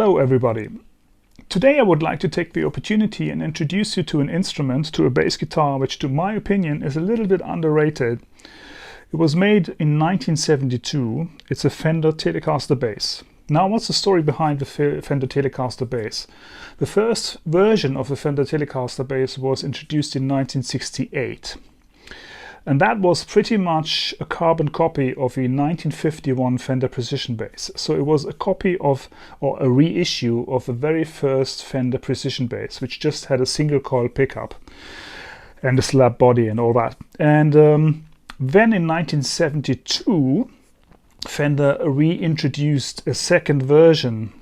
Hello everybody. Today I would like to take the opportunity and introduce you to an instrument, to a bass guitar, which to my opinion is a little bit underrated. It was made in 1972. It's a Fender Telecaster Bass. Now, what's the story behind the Fender Telecaster Bass? The first version of the Fender Telecaster Bass was introduced in 1968. And that was pretty much a carbon copy of the 1951 Fender Precision Bass. So it was a copy of, or a reissue of the very first Fender Precision Bass, which just had a single coil pickup and a slab body and all that. And then in 1972, Fender reintroduced a second version.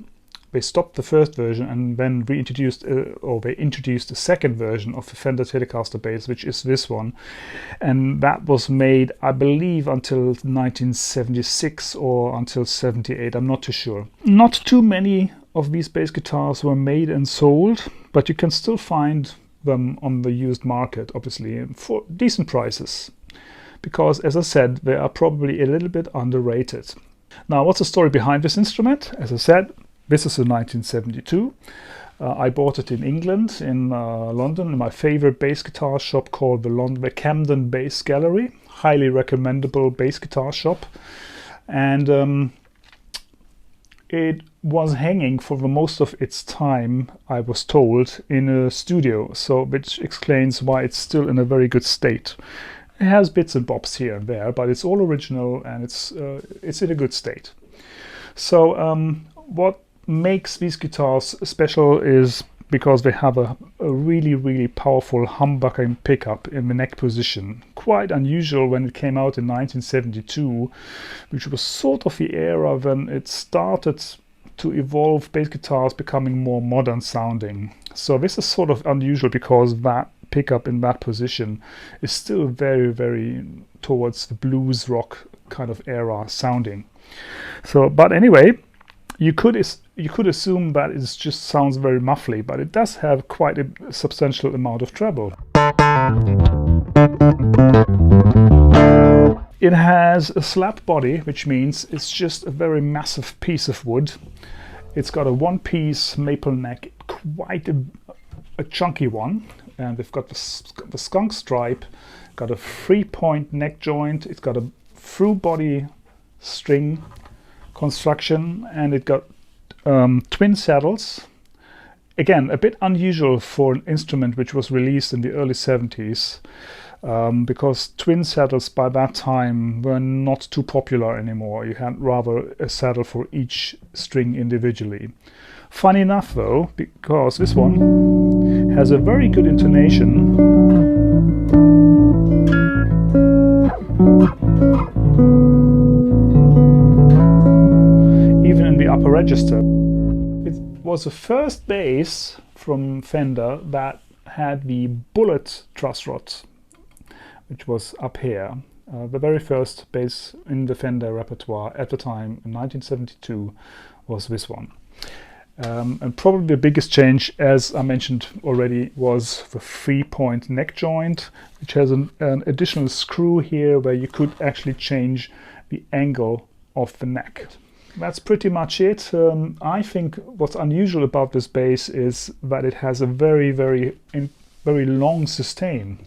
They stopped the first version and then reintroduced, they introduced a second version of the Fender Telecaster Bass, which is this one. And that was made, I believe, until 1976 or until 78, I'm not too sure. Not too many of these bass guitars were made and sold, but you can still find them on the used market, obviously, for decent prices. Because, as I said, they are probably a little bit underrated. Now, what's the story behind this instrument? As I said, this is a 1972. I bought it in England, in London, in my favorite bass guitar shop called the Camden Bass Gallery. Highly recommendable bass guitar shop. And it was hanging for the most of its time, I was told, in a studio, so which explains why it's still in a very good state. It has bits and bobs here and there, but it's all original and it's in a good state. So what makes these guitars special is because they have a really powerful humbucking pickup in the neck position. Quite unusual when it came out in 1972, which was sort of the era when it started to evolve bass guitars becoming more modern sounding. So this is sort of unusual because that pickup in that position is still very towards the blues rock kind of era sounding. So, but anyway, you could assume that it just sounds very muffly, but it does have quite a substantial amount of treble. It has a slab body, which means it's just a very massive piece of wood. It's got a one-piece maple neck, quite a chunky one, and they've got the skunk stripe, got a 3-point neck joint, it's got a through body string construction, and it got twin saddles. Again, a bit unusual for an instrument which was released in the early 70s, because twin saddles by that time were not too popular anymore. You had rather a saddle for each string individually. Funny enough though, because this one has a very good intonation. Even in the upper register. It was the first bass from Fender that had the bullet truss rod, which was up here. The very first bass in the Fender repertoire at the time, in 1972, was this one. And probably the biggest change, as I mentioned already, was the 3-point neck joint, which has an additional screw here where you could actually change the angle of the neck. That's pretty much it. I think what's unusual about this bass is that it has a very long sustain.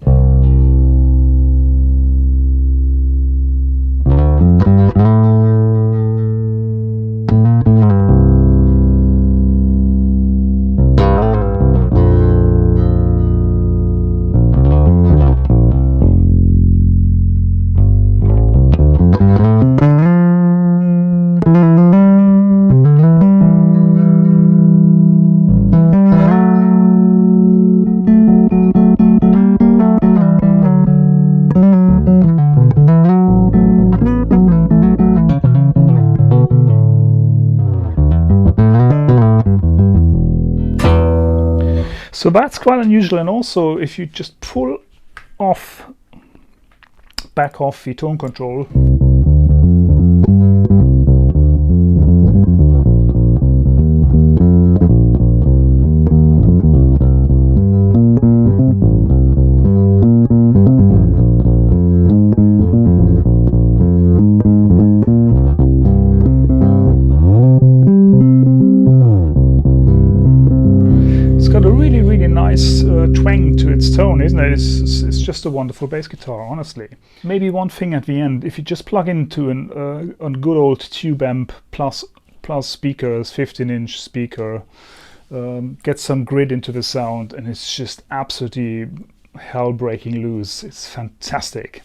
So that's quite unusual, and also if you just pull back off the tone control, tone, isn't it? It's just a wonderful bass guitar, honestly. Maybe one thing at the end, if you just plug into a good old tube amp plus speakers, 15-inch speaker, get some grit into the sound, and it's just absolutely hell breaking loose. It's fantastic.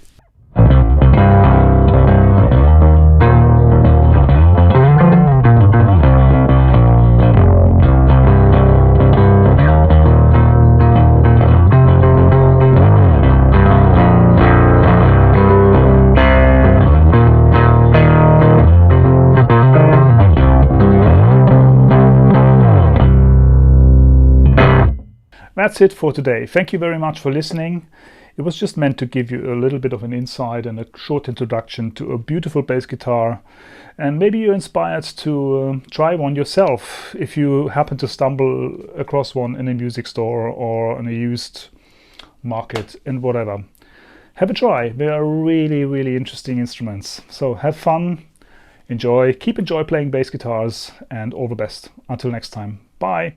That's it for today. Thank you very much for listening. It was just meant to give you a little bit of an insight and a short introduction to a beautiful bass guitar, and maybe you're inspired to try one yourself if you happen to stumble across one in a music store or in a used market and whatever. Have a try. They are really, really interesting instruments. So have fun, enjoy, keep playing bass guitars, and all the best. Until next time. Bye.